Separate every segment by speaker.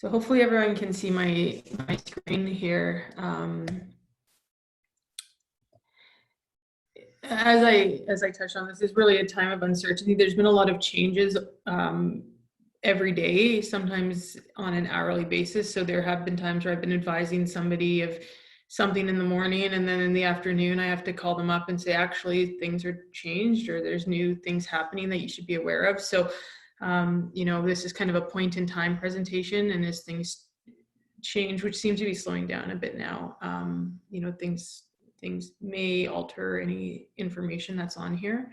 Speaker 1: So hopefully everyone can see my screen here. As I touched on, this is really a time of uncertainty. There's been a lot of changes every day, sometimes on an hourly basis. So there have been times where I've been advising somebody of something in the morning, and then in the afternoon I have to call them up and say, actually, things are changed, or there's new things happening that you should be aware of. So you know, this is kind of a point in time presentation, and as things change, which seem to be slowing down a bit now, you know, things may alter any information that's on here.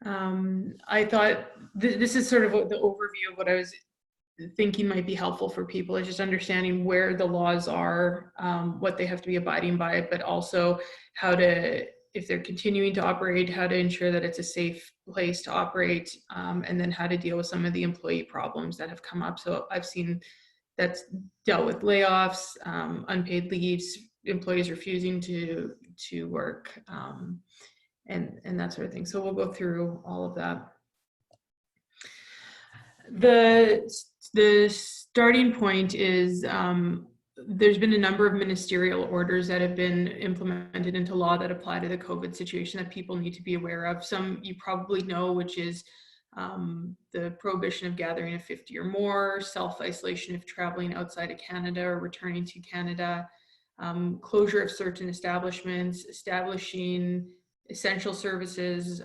Speaker 1: I thought this is sort of the overview of what I was thinking might be helpful for people, is just understanding where the laws are, what they have to be abiding by, but also how to, if they're continuing to operate, how to ensure that it's a safe place to operate, and then how to deal with some of the employee problems that have come up. So I've seen that's dealt with layoffs, unpaid leaves, employees refusing to work, and that sort of thing. So we'll go through all of that. The starting point is there's been a number of ministerial orders that have been implemented into law that apply to the COVID situation that people need to be aware of. Some you probably know, which is the prohibition of gathering of 50 or more, self-isolation if traveling outside of Canada or returning to Canada, closure of certain establishments, establishing essential services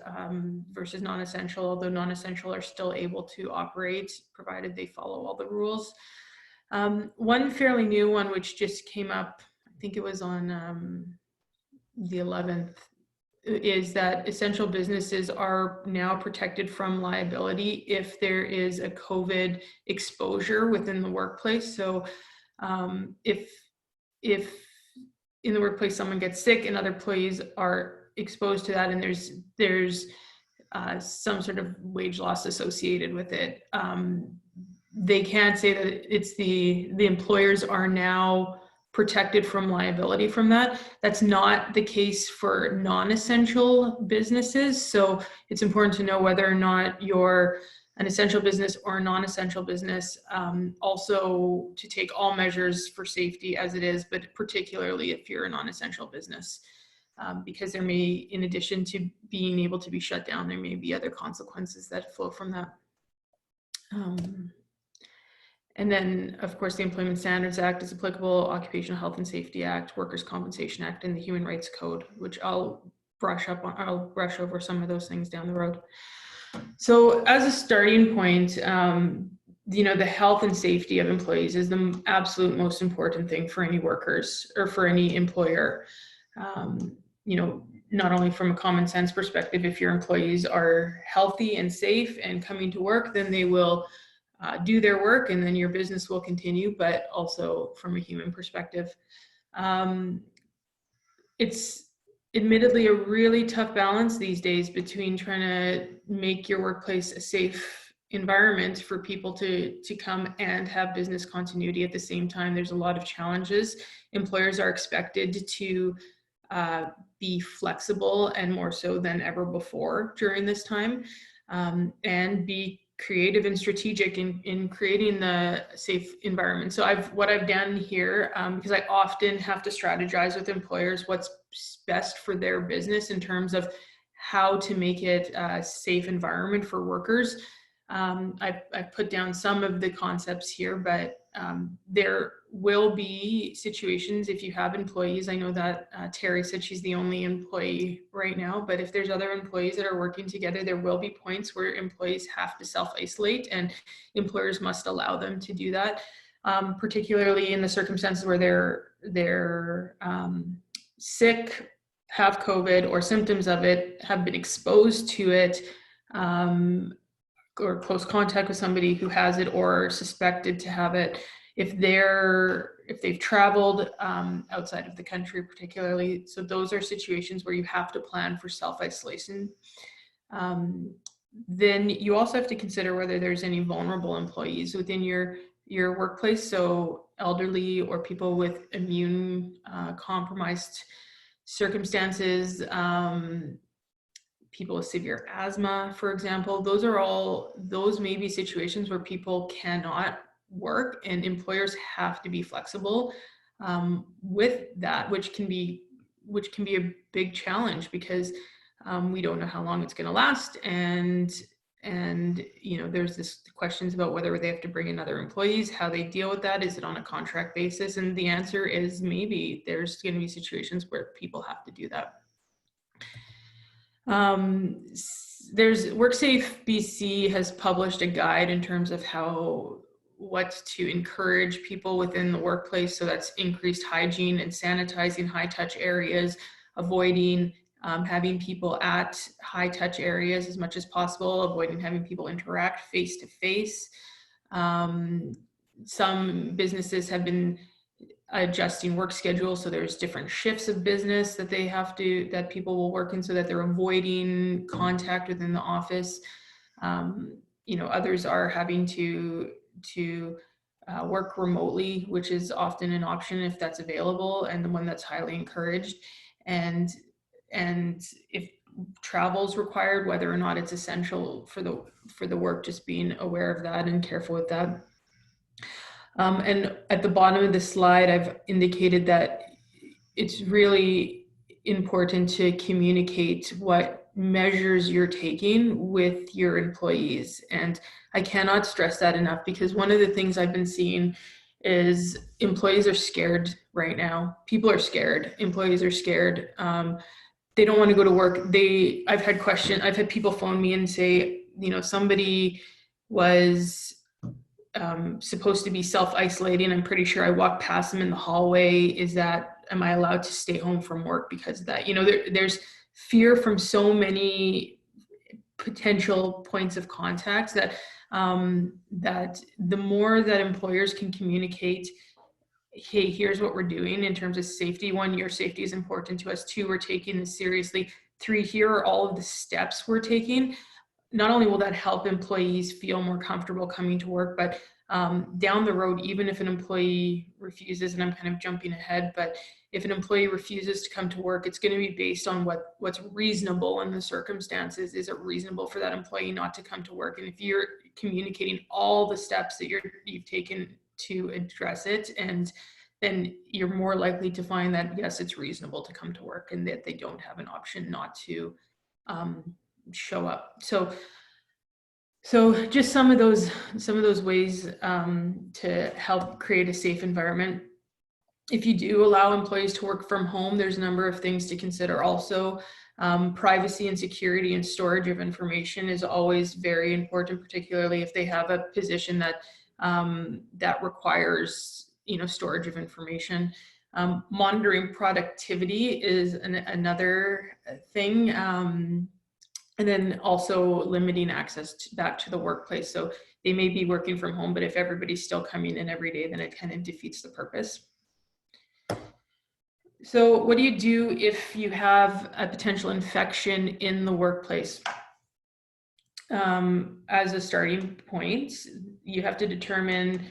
Speaker 1: versus non-essential, although non-essential are still able to operate provided they follow all the rules. One fairly new one, which just came up, I think it was on the 11th, is that essential businesses are now protected from liability if there is a COVID exposure within the workplace. So if in the workplace someone gets sick and other employees are exposed to that, and there's some sort of wage loss associated with it, they can't say that it's the employers are now protected from liability from that. That's not the case for non-essential businesses. So it's important to know whether or not you're an essential business or a non-essential business, also to take all measures for safety as it is, but particularly if you're a non-essential business, because there may, in addition to being able to be shut down, there may be other consequences that flow from that. And then, of course, the Employment Standards Act is applicable, Occupational Health and Safety Act, Workers' Compensation Act, and the Human Rights Code, which I'll brush over some of those things down the road. So as a starting point, you know, the health and safety of employees is the absolute most important thing for any workers or for any employer. You know, not only from a common sense perspective, if your employees are healthy and safe and coming to work, then they will do their work and then your business will continue, but also from a human perspective. It's admittedly a really tough balance these days between trying to make your workplace a safe environment for people to come and have business continuity at the same time. There's a lot of challenges. Employers are expected to be flexible, and more so than ever before during this time, and be creative and strategic in creating the safe environment. So what I've done here, because I often have to strategize with employers what's best for their business in terms of how to make it a safe environment for workers. I've put down some of the concepts here, but there will be situations if you have employees. I know that Terry said she's the only employee right now, but if there's other employees that are working together, there will be points where employees have to self-isolate, and employers must allow them to do that, particularly in the circumstances where they're sick, have COVID or symptoms of it, have been exposed to it, or close contact with somebody who has it or suspected to have it. If they've traveled outside of the country particularly. So those are situations where you have to plan for self-isolation. Then you also have to consider whether there's any vulnerable employees within your workplace. So elderly or people with immune compromised circumstances, people with severe asthma, for example. Those may be situations where people cannot work, and employers have to be flexible with that, which can be a big challenge because we don't know how long it's going to last, and there's this questions about whether they have to bring in other employees, how they deal with that. Is it on a contract basis? And the answer is maybe there's going to be situations where people have to do that. There's WorkSafe BC has published a guide in terms of what to encourage people within the workplace. So that's increased hygiene and sanitizing high touch areas, avoiding having people at high touch areas as much as possible, avoiding having people interact face to face. Some businesses have been adjusting work schedules, so there's different shifts of business that that people will work in, so that they're avoiding contact within the office. Others are having to work remotely, which is often an option if that's available, and the one that's highly encouraged. And if travel is required, whether or not it's essential for the work, just being aware of that and careful with that. And at the bottom of the slide, I've indicated that it's really important to communicate what measures you're taking with your employees. And I cannot stress that enough, because one of the things I've been seeing is employees are scared right now. People are scared. Employees are scared. They don't want to go to work. I've had people phone me and say, somebody was supposed to be self-isolating. I'm pretty sure I walked past them in the hallway. Am I allowed to stay home from work because of that? There's fear from so many potential points of contact that the more that employers can communicate, hey, here's what we're doing in terms of safety. 1, your safety is important to us. 2, we're taking this seriously. 3, here are all of the steps we're taking. Not only will that help employees feel more comfortable coming to work, but down the road, even if an employee refuses, and I'm kind of jumping ahead, but if an employee refuses to come to work, it's going to be based on what's reasonable in the circumstances. Is it reasonable for that employee not to come to work? And if you're communicating all the steps that you've taken to address it, and then you're more likely to find that, yes, it's reasonable to come to work, and that they don't have an option not to show up. So just some of those ways to help create a safe environment. If you do allow employees to work from home, there's a number of things to consider also. Privacy and security and storage of information is always very important, particularly if they have a position that requires storage of information. Monitoring productivity is another thing. And then also limiting access back to the workplace. So they may be working from home, but if everybody's still coming in every day, then it kind of defeats the purpose. So what do you do if you have a potential infection in the workplace? As a starting point, you have to determine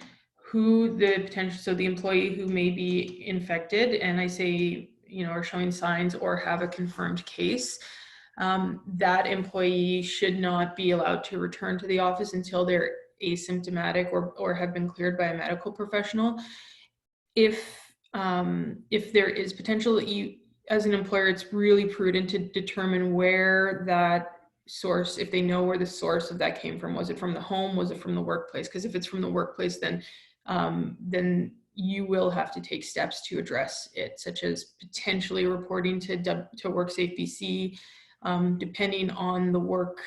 Speaker 1: who the employee who may be infected, and I say, are showing signs or have a confirmed case. That employee should not be allowed to return to the office until they're asymptomatic or have been cleared by a medical professional. If there is potential, as an employer, it's really prudent to determine where that source, if they know where the source of that came from. Was it from the home? Was it from the workplace? Because if it's from the workplace, then you will have to take steps to address it, such as potentially reporting to WorkSafe BC. Depending on the workplace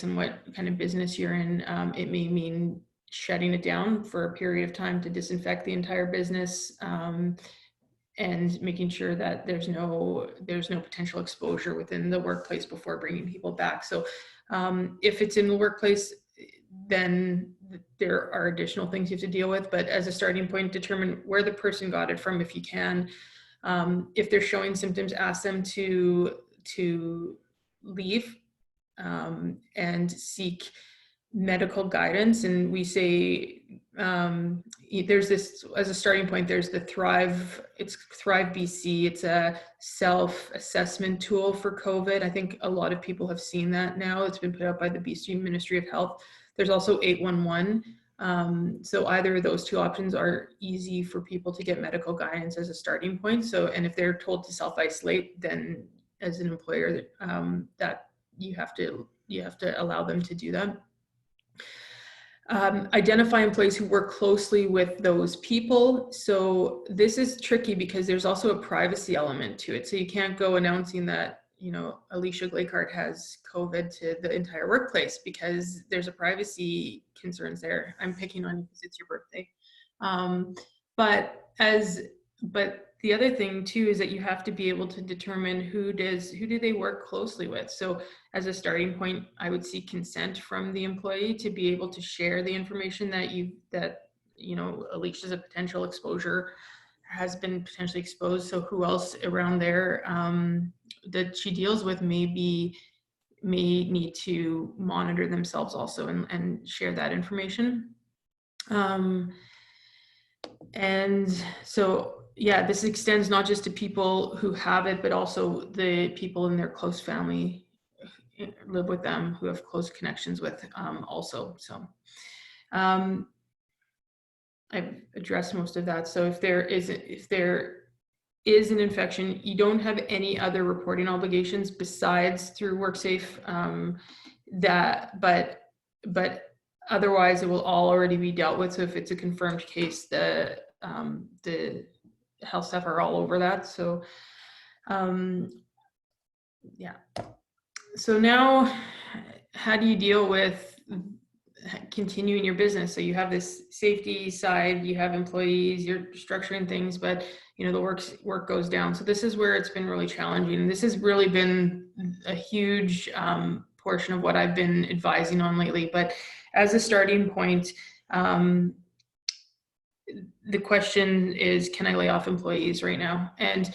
Speaker 1: and what kind of business you're in, it may mean shutting it down for a period of time to disinfect the entire business, and making sure that there's no potential exposure within the workplace before bringing people back. So if it's in the workplace, then there are additional things you have to deal with. But as a starting point, determine where the person got it from if you can. If they're showing symptoms, ask them to leave and seek medical guidance. And we say there's this, as a starting point, there's the Thrive BC. It's a self-assessment tool for COVID. I think a lot of people have seen that now. It's been put out by the BC Ministry of Health. There's also 811. So either of those two options are easy for people to get medical guidance as a starting point. So, and if they're told to self-isolate, then as an employer, that you have to allow them to do that. Identify employees who work closely with those people. So this is tricky because there's also a privacy element to it. So you can't go announcing that, you know, Alicia Glakart has COVID to the entire workplace because there's a privacy concerns there. I'm picking on you because it's your birthday. But the other thing too is that you have to be able to determine who do they work closely with. So as a starting point, I would seek consent from the employee to be able to share the information that you know, Alicia's a potential exposure, has been potentially exposed. So who else around there that she deals with may need to monitor themselves also and share that information. And so, yeah, this extends not just to people who have it, but also the people in their close family live with them, who have close connections with also. So I've addressed most of that. So if there is an infection, you don't have any other reporting obligations besides through WorkSafe. But otherwise, it will all already be dealt with. So if it's a confirmed case, the health staff are all over that. So yeah. So now, how do you deal with continuing your business? So you have this safety side, you have employees, you're structuring things, but you know, the work goes down. So this is where it's been really challenging. This has really been a huge portion of what I've been advising on lately. But as a starting point, the question is, can I lay off employees right now? And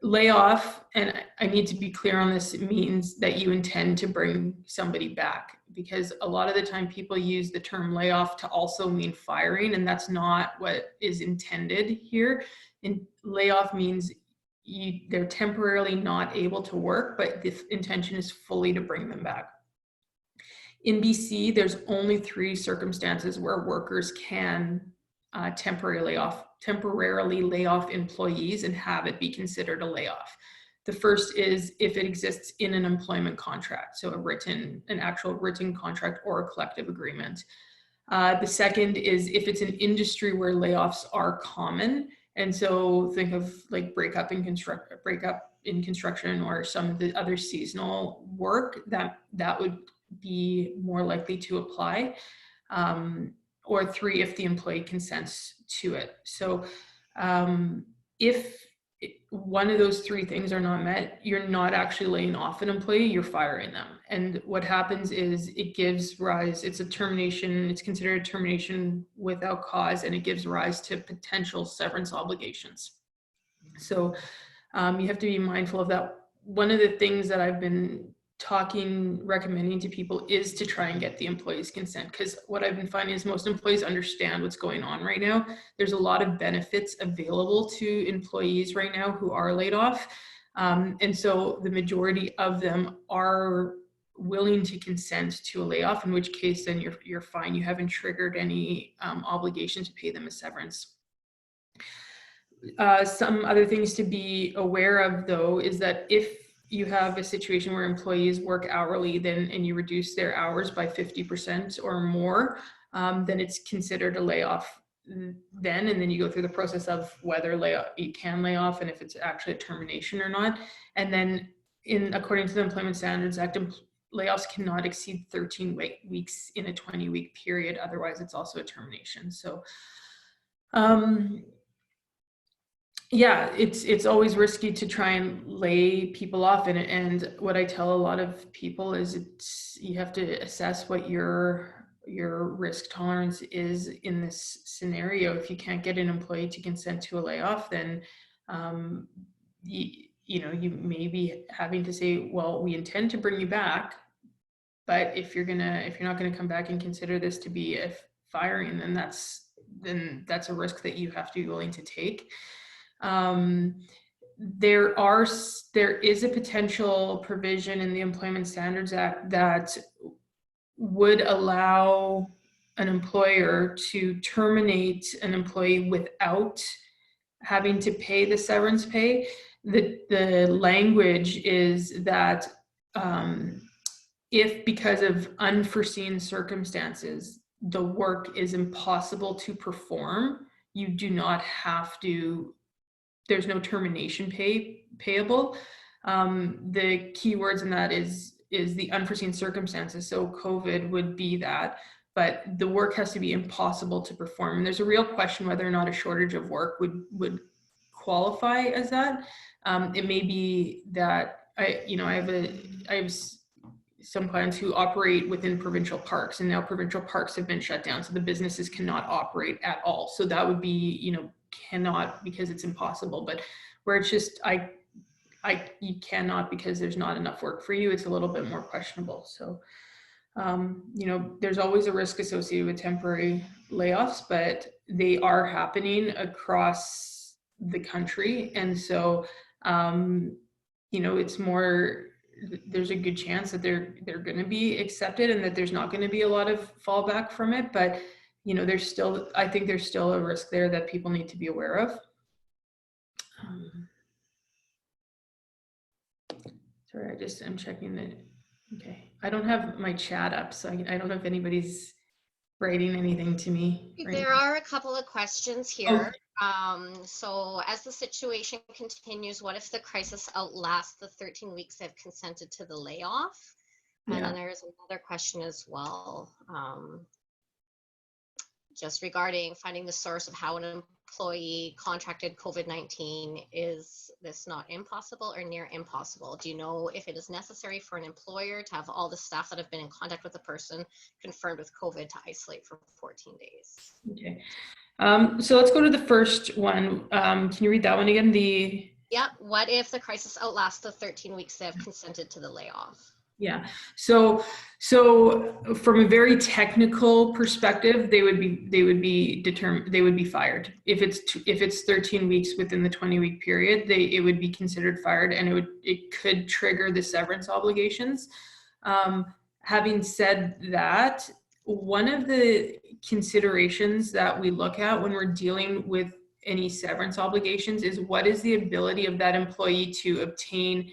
Speaker 1: layoff, and I need to be clear on this, it means that you intend to bring somebody back, because a lot of the time people use the term layoff to also mean firing, and that's not what is intended here. And layoff means they're temporarily not able to work, but the intention is fully to bring them back. In BC, there's only 3 circumstances where workers can temporarily lay off employees and have it be considered a layoff. The first is if it exists in an employment contract, so an actual written contract or a collective agreement. The second is if it's an industry where layoffs are common, and so think of like breakup in construction or some of the other seasonal work that would be more likely to apply. Or 3, if the employee consents to it. So if one of those 3 things are not met, you're not actually laying off an employee, you're firing them. And what happens is it gives rise, it's a termination, it's considered a termination without cause, and it gives rise to potential severance obligations. So you have to be mindful of that. One of the things that I've been recommending to people is to try and get the employee's consent, because what I've been finding is most employees understand what's going on right now. There's a lot of benefits available to employees right now who are laid off. And so the majority of them are willing to consent to a layoff, in which case then you're fine. You haven't triggered any obligation to pay them a severance. Some other things to be aware of, though, is that if you have a situation where employees work hourly and you reduce their hours by 50% or more, then it's considered a layoff then, and then you go through the process of whether you can lay off and if it's actually a termination or not. And then according to the Employment Standards Act, layoffs cannot exceed 13 weeks in a 20-week period. Otherwise, it's also a termination. So yeah, it's always risky to try and lay people off in it. And what I tell a lot of people is you have to assess what your risk tolerance is in this scenario. If you can't get an employee to consent to a layoff, then you may be having to say, well, we intend to bring you back, but if you're not gonna come back and consider this to be a firing, then that's a risk that you have to be willing to take. There is a potential provision in the Employment Standards Act that would allow an employer to terminate an employee without having to pay the severance pay. The language is that if because of unforeseen circumstances, the work is impossible to perform, you do not have to, there's no termination payable. The key words in that is the unforeseen circumstances. So COVID would be that, but the work has to be impossible to perform. And there's a real question whether or not a shortage of work would qualify as that. It may be that I have some clients who operate within provincial parks, and now provincial parks have been shut down, so the businesses cannot operate at all. So that would be, cannot because it's impossible. But where it's just you cannot because there's not enough work for you, it's a little bit more questionable. So there's always a risk associated with temporary layoffs, but they are happening across the country. And so it's more, there's a good chance that they're going to be accepted and that there's not going to be a lot of fallback from it. But I think there's still a risk there that people need to be aware of. Sorry, I'm checking the, okay. I don't have my chat up, so I don't know if anybody's writing anything to me.
Speaker 2: There are a couple of questions here. So as the situation continues, what if the crisis outlasts the 13 weeks they've consented to the layoff? And then there's another question as well, just regarding finding the source of how an employee contracted COVID-19. Is this not impossible or near impossible? Do you know if it is necessary for an employer to have all the staff that have been in contact with the person confirmed with COVID to isolate for 14 days?
Speaker 1: Okay. So let's go to the first one. Can you read that one again?
Speaker 2: Yeah. What if the crisis outlasts the 13 weeks they have consented to the layoff?
Speaker 1: Yeah. So from a very technical perspective, they would be fired. If it's 13 weeks within the 20-week period, it would be considered fired, and it could trigger the severance obligations. Having said that, one of the considerations that we look at when we're dealing with any severance obligations is what is the ability of that employee to obtain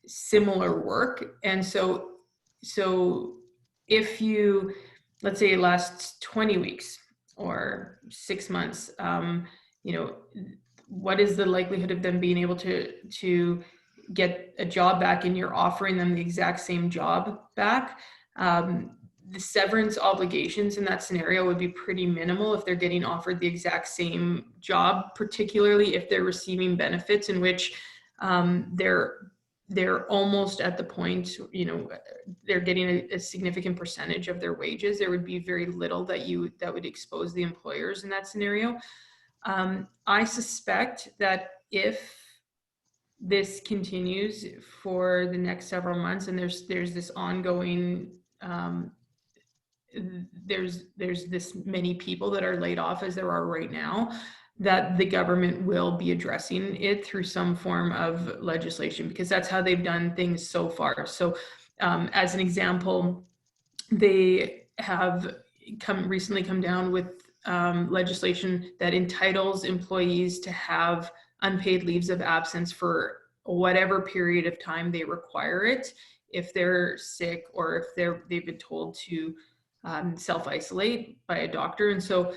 Speaker 1: similar work. And so if you, let's say it lasts 20 weeks or 6 months, what is the likelihood of them being able to get a job back, and you're offering them the exact same job back? The severance obligations in that scenario would be pretty minimal if they're getting offered the exact same job, particularly if they're receiving benefits in which they're almost at the point, they're getting a significant percentage of their wages. There would be very little that would expose the employers in that scenario. I suspect that if this continues for the next several months, and there's this ongoing, there's this many people that are laid off as there are right now, that the government will be addressing it through some form of legislation, because that's how they've done things so far. So as an example, they have recently come down with legislation that entitles employees to have unpaid leaves of absence for whatever period of time they require it, if they're sick or if they've been told to self-isolate by a doctor. And so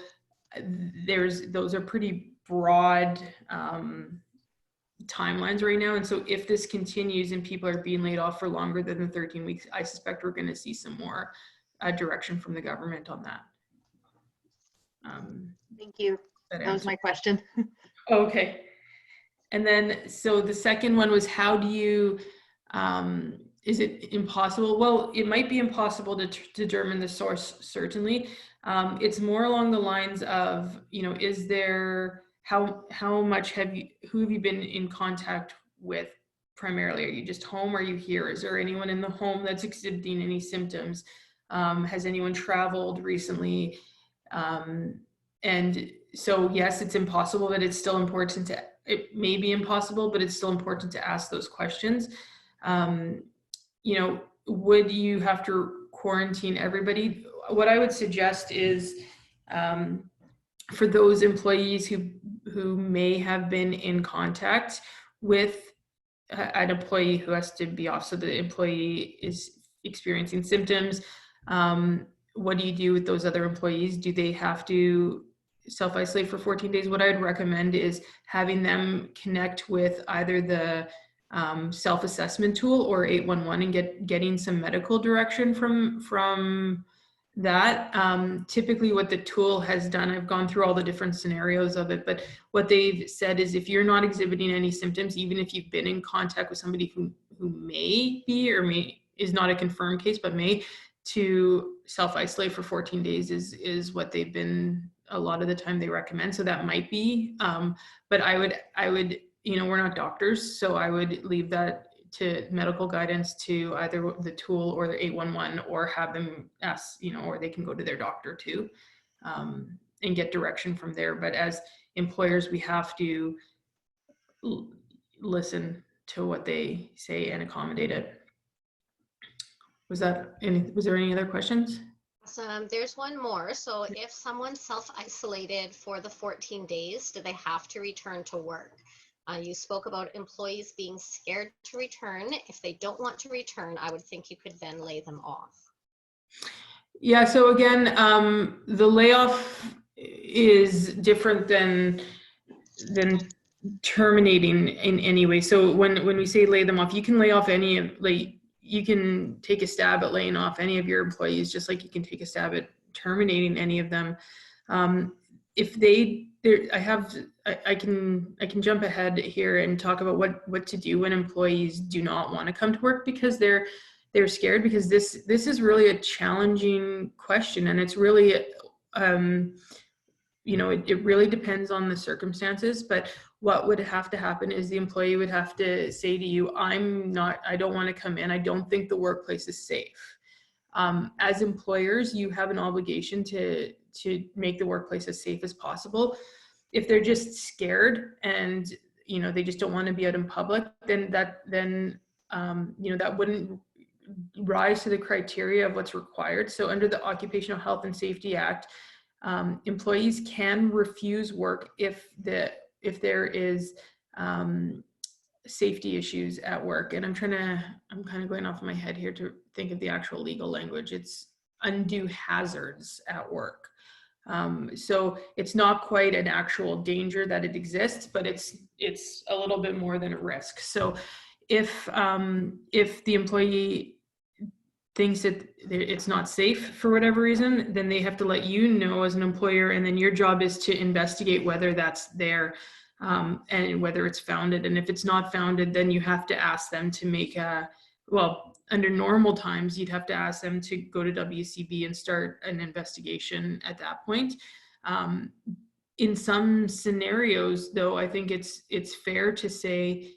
Speaker 1: those are pretty broad timelines right now. And so if this continues and people are being laid off for longer than the 13 weeks, I suspect we're going to see some more direction from the government on that.
Speaker 3: Thank you. That was my question.
Speaker 1: Okay. And then, so the second one was, how do you, is it impossible? Well, it might be impossible to determine the source, certainly. It's more along the lines of, is there, how much who have you been in contact with primarily? Are you just home? Are you here? Is there anyone in the home that's exhibiting any symptoms? Has anyone traveled recently? And so, yes, it's impossible, but it's still important it may be impossible, but it's still important to ask those questions. Would you have to quarantine everybody. What I would suggest is for those employees who may have been in contact with an employee who has to be off, so the employee is experiencing symptoms, what do you do with those other employees? Do they have to self-isolate for 14 days? What I'd recommend is having them connect with either the self-assessment tool or 811 and getting some medical direction from that. Typically what the tool has done, I've gone through all the different scenarios of it, but what they've said is if you're not exhibiting any symptoms, even if you've been in contact with somebody who may be or is not a confirmed case, but may, to self-isolate for 14 days is what they've been, a lot of the time they recommend. So that might be, but I would, you know, we're not doctors, so I would leave that to medical guidance to either the tool or the 811, or have them ask, you know, or they can go to their doctor too, and get direction from there. But as employers, we have to listen to what they say and accommodate it. Was there any other questions?
Speaker 2: There's one more. So if someone self-isolated for the 14 days, do they have to return to work? You spoke about employees being scared to return. If they don't want to return, I would think you could then lay them off. Yeah,
Speaker 1: so again, the layoff is different than terminating in any way. So when we say lay them off, you can lay off any of, like, you can take a stab at laying off any of your employees, just like you can take a stab at terminating any of them. If I can jump ahead here and talk about what to do when employees do not want to come to work because they're scared, because this is really a challenging question, and it's really you know, it really depends on the circumstances. But what would have to happen is the employee would have to say to you, I don't want to come in. I don't think the workplace is safe. As employers, you have an obligation to make the workplace as safe as possible. If they're just scared and, you know, they just don't want to be out in public, then you know, that wouldn't rise to the criteria of what's required. So under the Occupational Health and Safety Act, employees can refuse work if there is safety issues at work. And I'm kind of going off my head here to think of the actual legal language. It's undue hazards at work. So it's not quite an actual danger that it exists, but it's a little bit more than a risk. So if the employee thinks that it's not safe for whatever reason, then they have to let you know as an employer, and then your job is to investigate whether that's there and whether it's founded. And if it's not founded, then you have to ask them to make under normal times, you'd have to ask them to go to WCB and start an investigation at that point. In some scenarios, though, I think it's fair to say,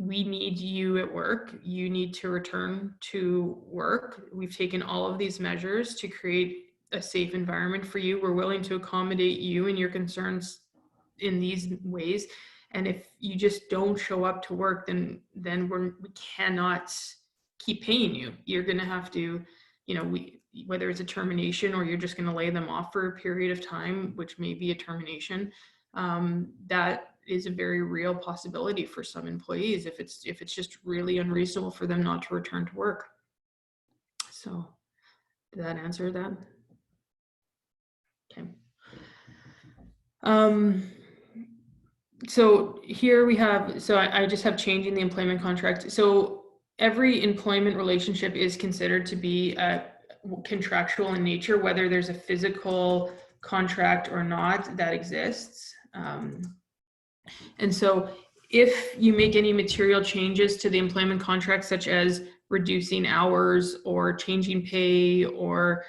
Speaker 1: we need you at work. You need to return to work. We've taken all of these measures to create a safe environment for you. We're willing to accommodate you and your concerns in these ways. And if you just don't show up to work, then we cannot keep paying you. You're going to have to, you know, whether it's a termination or you're just going to lay them off for a period of time, which may be a termination, that is a very real possibility for some employees if it's just really unreasonable for them not to return to work. So did that answer that? Okay. So here we have, so I just have changing the employment contract. So every employment relationship is considered to be contractual in nature, whether there's a physical contract or not that exists. And so if you make any material changes to the employment contract, such as reducing hours or changing pay or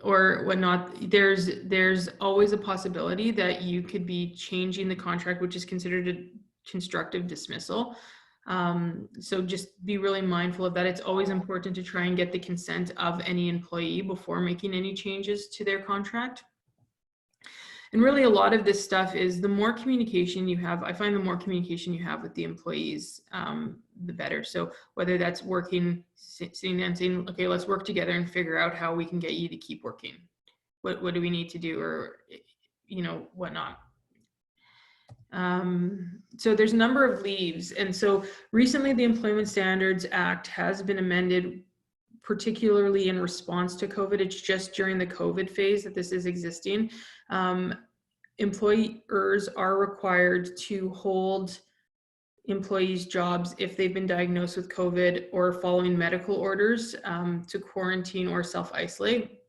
Speaker 1: whatnot, there's always a possibility that you could be changing the contract, which is considered a constructive dismissal. So just be really mindful of that. It's always important to try and get the consent of any employee before making any changes to their contract. And really a lot of this stuff is the more communication you have, I find the more communication you have with the employees, the better. So whether that's working, sitting down and saying, okay, let's work together and figure out how we can get you to keep working. What do we need to do, or, you know, whatnot. So there's a number of leaves. And so recently the Employment Standards Act has been amended, particularly in response to COVID. It's just during the COVID phase that this is existing. Employers are required to hold employees' jobs if they've been diagnosed with COVID or following medical orders to quarantine or self-isolate.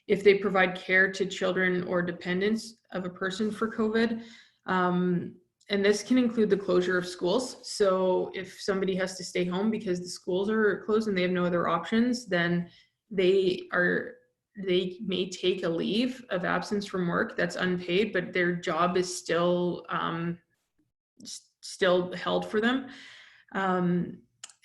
Speaker 1: If they provide care to children or dependents of a person for COVID. And this can include the closure of schools. So if somebody has to stay home because the schools are closed and they have no other options, then they may take a leave of absence from work that's unpaid, but their job is still held for them.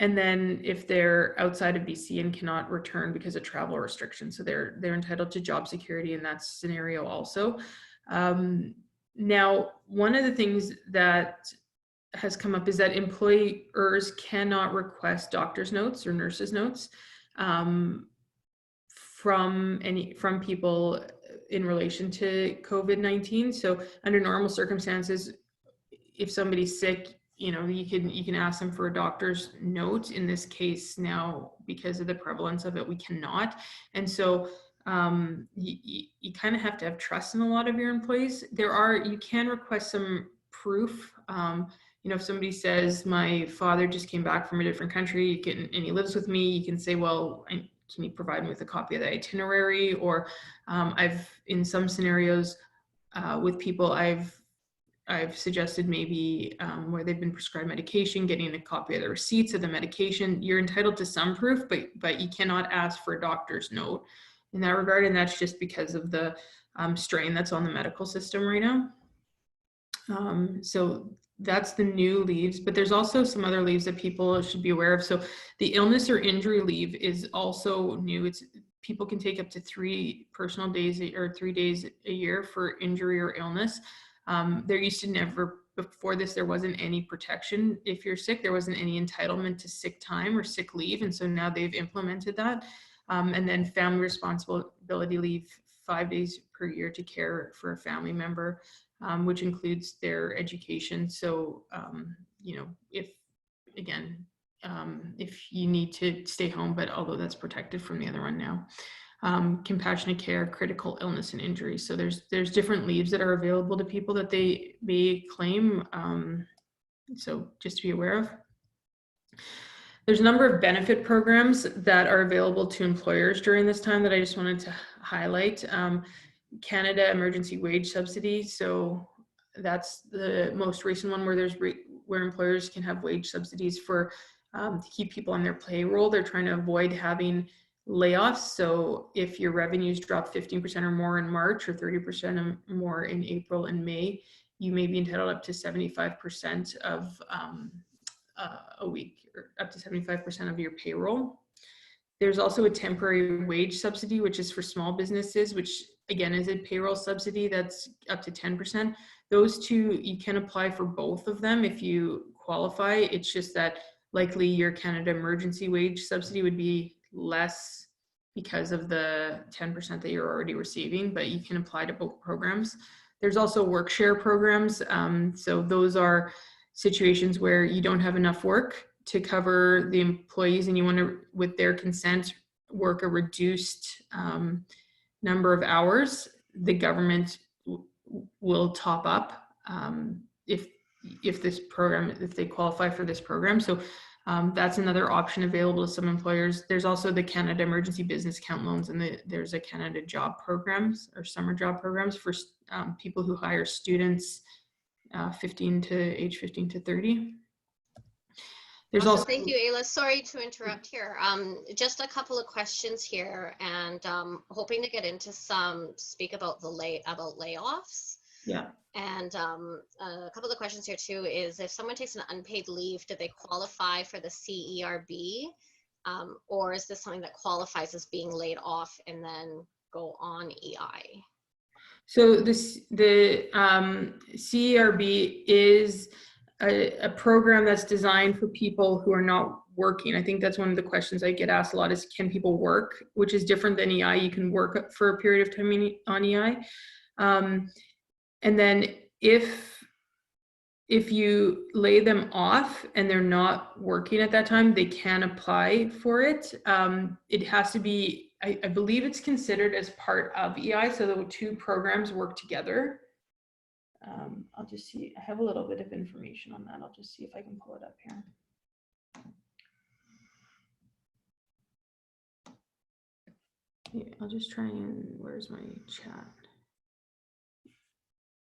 Speaker 1: And then if they're outside of BC and cannot return because of travel restrictions, so they're entitled to job security in that scenario also. Now, one of the things that has come up is that employers cannot request doctor's notes or nurse's notes from people in relation to COVID-19. So under normal circumstances, if somebody's sick, you know, you can ask them for a doctor's note. In this case now, because of the prevalence of it, we cannot. And so you kind of have to have trust in a lot of your employees. You can request some proof. You know, if somebody says, my father just came back from a different country and he lives with me, you can say, well, can you provide me with a copy of the itinerary? Or in some scenarios with people, I've suggested maybe where they've been prescribed medication, getting a copy of the receipts of the medication. You're entitled to some proof, but you cannot ask for a doctor's note in that regard. And that's just because of the strain that's on the medical system right now. So that's the new leaves, but there's also some other leaves that people should be aware of. So the illness or injury leave is also new. People can take up to 3 personal days or 3 days a year for injury or illness. There used to before this, there wasn't any protection. If you're sick, there wasn't any entitlement to sick time or sick leave. And so now they've implemented that. And then family responsibility leave, 5 days per year to care for a family member, which includes their education. So, you know, if you need to stay home, but although that's protected from the other one now. Compassionate care, critical illness and injury. So there's different leaves that are available to people that they may claim. So just to be aware of. There's a number of benefit programs that are available to employers during this time that I just wanted to highlight. Canada Emergency Wage Subsidy. So that's the most recent one where employers can have wage subsidies for to keep people on their payroll. They're trying to avoid having layoffs. So if your revenues drop 15% or more in March or 30% or more in April and May, you may be entitled up to 75% of a week, or up to 75% of your payroll. There's also a temporary wage subsidy, which is for small businesses, which again is a payroll subsidy that's up to 10%. Those two, you can apply for both of them if you qualify. It's just that likely your Canada Emergency Wage Subsidy would be less because of the 10% that you're already receiving, but you can apply to both programs. There's also work share programs. So those are situations where you don't have enough work to cover the employees and you want to, with their consent, work a reduced number of hours. The government will top up if they qualify for this program. So that's another option available to some employers. There's also the Canada Emergency Business Account Loans, and there's a Canada Job Programs or summer job programs for people who hire students age 15 to 30. There's
Speaker 2: awesome.
Speaker 1: also,
Speaker 2: thank you, Ayla. Sorry to interrupt here. Just a couple of questions here, and hoping to get into speak about layoffs.
Speaker 1: Yeah.
Speaker 2: And a couple of questions here too is, if someone takes an unpaid leave, do they qualify for the CERB, or is this something that qualifies as being laid off and then go on EI?
Speaker 1: So the CERB is a program that's designed for people who are not working. I think that's one of the questions I get asked a lot is, can people work? Which is different than EI. You can work for a period of time on EI. And then if you lay them off and they're not working at that time, they can apply for it. It has to be, I believe it's considered as part of EI, so the two programs work together. I'll just see, I have a little bit of information on that. I'll just see if I can pull it up here. Yeah, I'll just try and, where's my chat?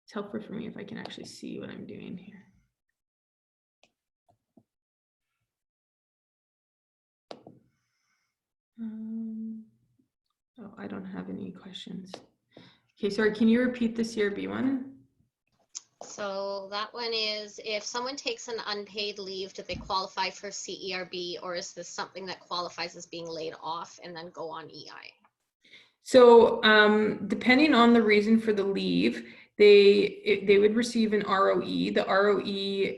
Speaker 1: It's helpful for me if I can actually see what I'm doing here. Oh, I don't have any questions. Okay, sorry, can you repeat the CRB one?
Speaker 2: So that one is, if someone takes an unpaid leave, do they qualify for CERB, or is this something that qualifies as being laid off and then go on EI?
Speaker 1: So depending on the reason for the leave, they would receive an ROE. The ROE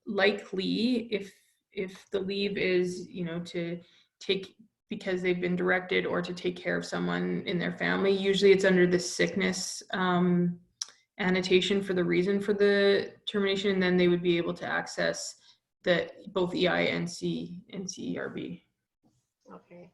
Speaker 1: likely, if the leave is, you know, to take because they've been directed or to take care of someone in their family, usually it's under the sickness annotation for the reason for the termination, and then they would be able to access both EI and CERB.
Speaker 2: Okay.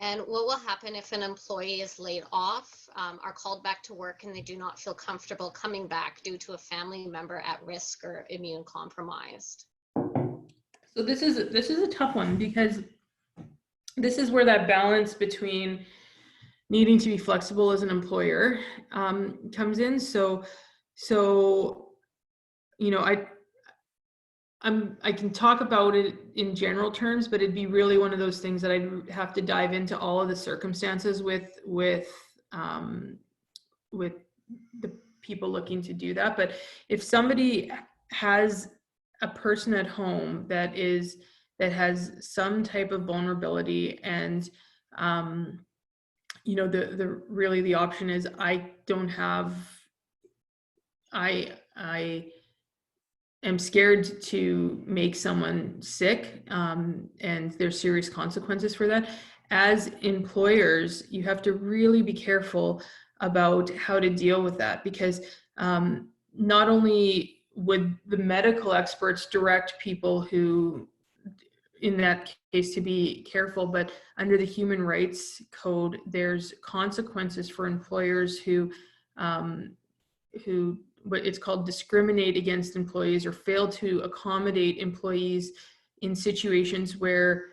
Speaker 2: And what will happen if an employee is laid off, are called back to work, and they do not feel comfortable coming back due to a family member at risk or immune compromised?
Speaker 1: So this is a tough one, because this is where that balance between needing to be flexible as an employer comes in. So you know, I can talk about it in general terms, but it'd be really one of those things that I'd have to dive into all of the circumstances with the people looking to do that. But if somebody has a person at home that has some type of vulnerability, and you know, the option is, I am scared to make someone sick, and there's serious consequences for that. As employers, you have to really be careful about how to deal with that, because not only would the medical experts direct people who, in that case, to be careful, but under the Human Rights Code, there's consequences for employers who what it's called discriminate against employees or fail to accommodate employees in situations where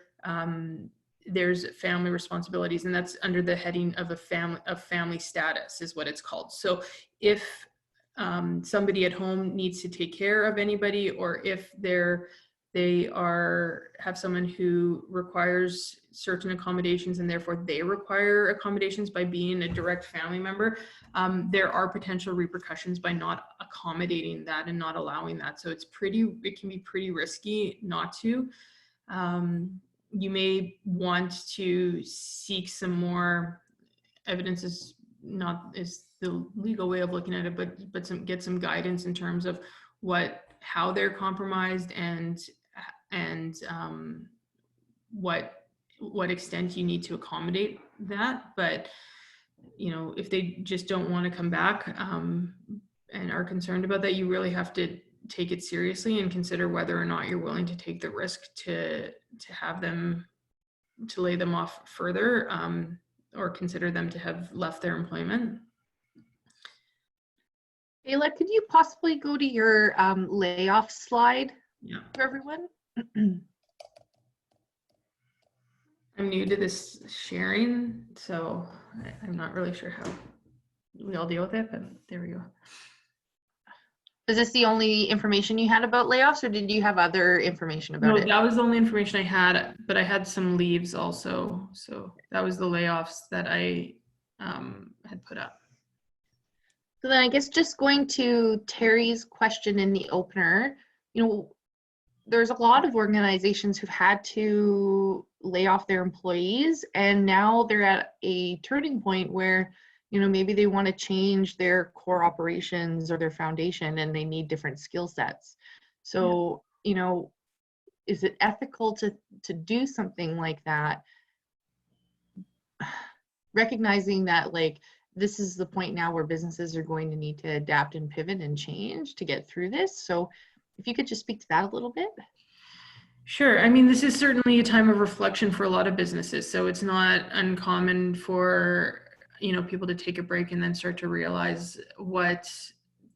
Speaker 1: there's family responsibilities, and that's under the heading of family status is what it's called. So if somebody at home needs to take care of anybody, or if they have someone who requires certain accommodations and therefore they require accommodations by being a direct family member, there are potential repercussions by not accommodating that and not allowing that. So it can be pretty risky not to. You may want to seek some more evidence, is the legal way of looking at it, but get some guidance in terms of how they're compromised and what extent you need to accommodate that. But you know, if they just don't want to come back and are concerned about that, you really have to take it seriously and consider whether or not you're willing to take the risk to lay them off further, or consider them to have left their employment.
Speaker 3: Ayla, could you possibly go to your layoff slide for everyone?
Speaker 1: I'm new to this sharing, so I'm not really sure how we all deal with it, but there we go.
Speaker 3: Is this the only information you had about layoffs, or did you have other information about it?
Speaker 1: No, that was the only information I had, but I had some leaves also. So that was the layoffs that I had put up.
Speaker 3: So then I guess just going to Terry's question in the opener, you know, there's a lot of organizations who've had to lay off their employees, and now they're at a turning point where, You know, maybe they want to change their core operations or their foundation and they need different skill sets. So, you know, is it ethical to do something like that? Recognizing that, like, this is the point now where businesses are going to need to adapt and pivot and change to get through this. So if you could just speak to that a little bit.
Speaker 1: Sure. I mean, this is certainly a time of reflection for a lot of businesses. So it's not uncommon for, you know, people to take a break and then start to realize what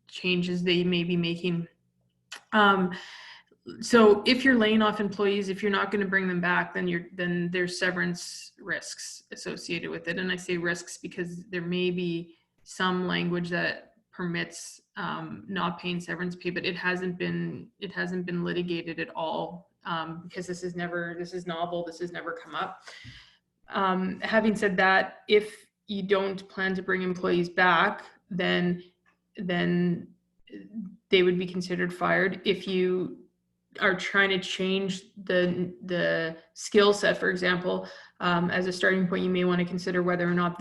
Speaker 1: changes they may be making. So if you're laying off employees, if you're not going to bring them back, then there's severance risks associated with it. And I say risks because there may be some language that permits not paying severance pay, but it hasn't been litigated at all, because this is novel. This has never come up. Having said that, if you don't plan to bring employees back, then they would be considered fired. If you are trying to change the skill set, for example, as a starting point, you may want to consider whether or not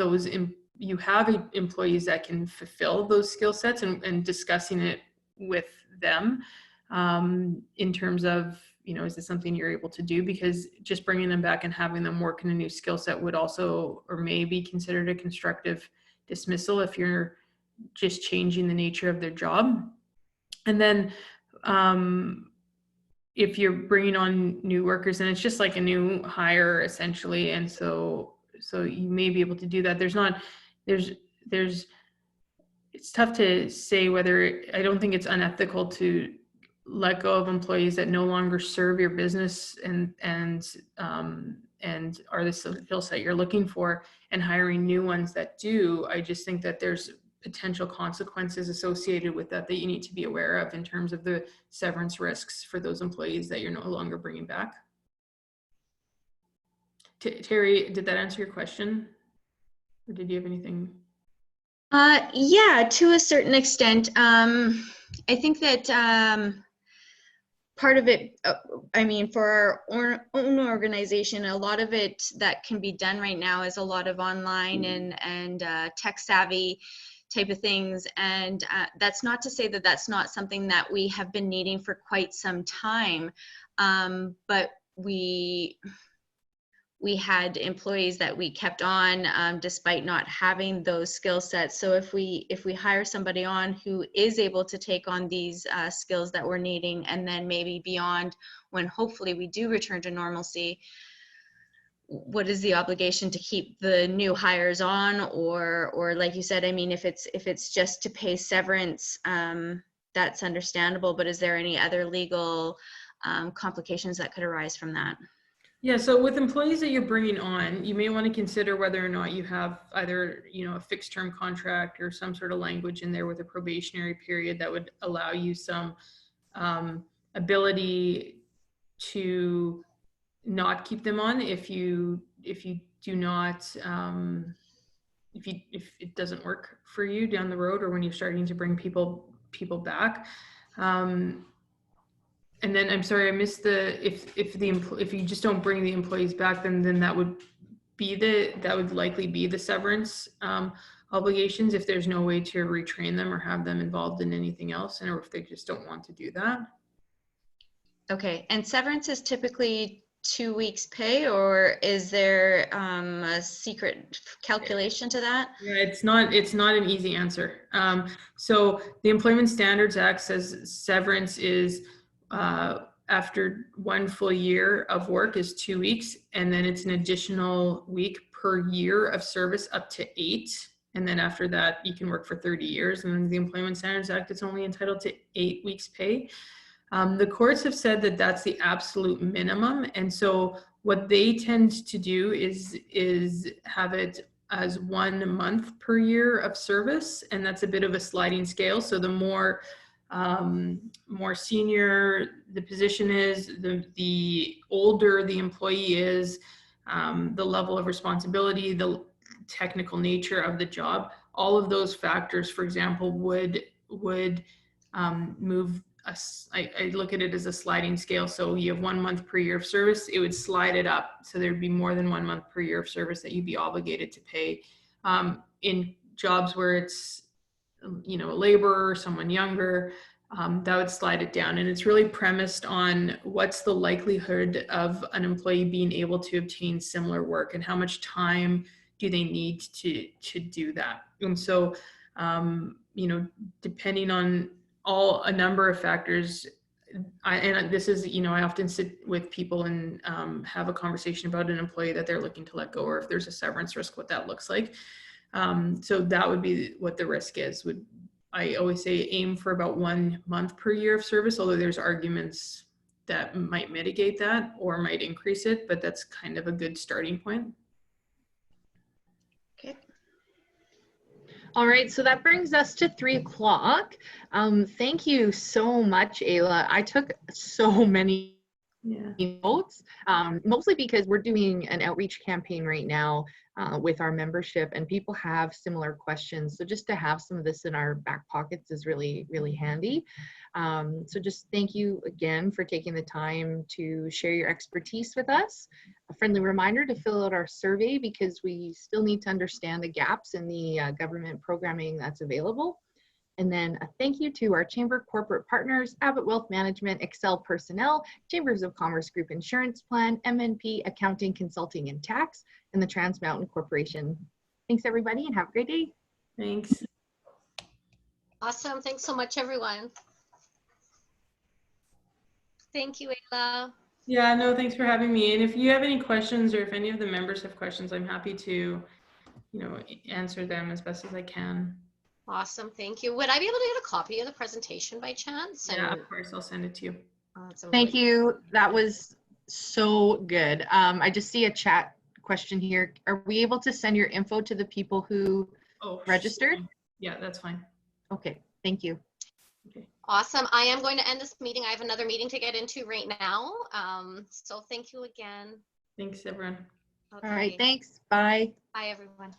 Speaker 1: you have employees that can fulfill those skill sets, and discussing it with them in terms of, you know, is this something you're able to do? Because just bringing them back and having them work in a new skill set would also, or may be considered a constructive dismissal if you're just changing the nature of their job. And then if you're bringing on new workers, and it's just like a new hire essentially, and so you may be able to do that. It's tough to say whether, I don't think it's unethical to let go of employees that no longer serve your business and are the skill set you're looking for, and hiring new ones that do. I just think that there's potential consequences associated with that you need to be aware of in terms of the severance risks for those employees that you're no longer bringing back. Terry, did that answer your question? Or did you have anything?
Speaker 4: Yeah, to a certain extent. I think that part of it, I mean, for our own organization, a lot of it that can be done right now is a lot of online and tech savvy type of things. And that's not to say that that's not something that we have been needing for quite some time. But we had employees that we kept on despite not having those skill sets. So if we hire somebody on who is able to take on these skills that we're needing, and then maybe beyond, when hopefully we do return to normalcy, what is the obligation to keep the new hires on? Or like you said, I mean, if it's just to pay severance, that's understandable, but is there any other legal complications that could arise from that?
Speaker 1: Yeah, so with employees that you're bringing on, you may want to consider whether or not you have either, you know, a fixed term contract or some sort of language in there with a probationary period that would allow you some ability to not keep them on if you do not, if it doesn't work for you down the road, or when you're starting to bring people back. And then, I'm sorry, I missed if you just don't bring the employees back, then that would likely be the severance obligations, if there's no way to retrain them or have them involved in anything else, or if they just don't want to do that.
Speaker 4: Okay, and severance is typically 2 weeks pay, or is there a secret calculation to that?
Speaker 1: Yeah, it's not an easy answer. So the Employment Standards Act says severance is after 1 full year of work is 2 weeks, and then it's an additional week per year of service up to 8. And then after that, you can work for 30 years. And then the Employment Standards Act, it's only entitled to 8 weeks pay. The courts have said that that's the absolute minimum. And so what they tend to do is have it as 1 month per year of service. And that's a bit of a sliding scale. So the more senior the position is, the older the employee is, the level of responsibility, the technical nature of the job, all of those factors, for example, would move us. I look at it as a sliding scale. So you have 1 month per year of service, it would slide it up. So there'd be more than 1 month per year of service that you'd be obligated to pay. In jobs where it's, you know, a laborer, someone younger, that would slide it down. And it's really premised on what's the likelihood of an employee being able to obtain similar work and how much time do they need to do that. And so, you know, depending on a number of factors, and this is, you know, I often sit with people and have a conversation about an employee that they're looking to let go, or if there's a severance risk, what that looks like. So that would be what the risk is. I always say aim for about 1 month per year of service, although there's arguments that might mitigate that or might increase it, but that's kind of a good starting point.
Speaker 4: Okay.
Speaker 3: All right, so that brings us to 3 o'clock. Thank you so much, Ayla. I took so many notes, mostly because we're doing an outreach campaign right now with our membership, and people have similar questions. So just to have some of this in our back pockets is really, really handy. So just thank you again for taking the time to share your expertise with us. A friendly reminder to fill out our survey because we still need to understand the gaps in the government programming that's available. And then a thank you to our Chamber corporate partners, Abbott Wealth Management, Excel Personnel, Chambers of Commerce Group Insurance Plan, MNP, Accounting, Consulting, and Tax, and the Trans Mountain Corporation. Thanks, everybody, and have a great day.
Speaker 1: Thanks.
Speaker 2: Awesome. Thanks so much, everyone. Thank you, Ayla.
Speaker 1: Yeah, no, thanks for having me. And if you have any questions, or if any of the members have questions, I'm happy to, you know, answer them as best as I can.
Speaker 2: Awesome. Thank you. Would I be able to get a copy of the presentation by chance?
Speaker 1: Yeah, of course, I'll send it to you.
Speaker 3: Thank you. That was so good. I just see a chat question here. Are we able to send your info to the people who registered?
Speaker 1: Yeah, that's fine.
Speaker 3: Okay, thank you.
Speaker 1: Okay.
Speaker 2: Awesome. I am going to end this meeting. I have another meeting to get into right now. So thank you again.
Speaker 1: Thanks, everyone.
Speaker 2: Okay.
Speaker 3: All right, thanks. Bye.
Speaker 2: Bye, everyone.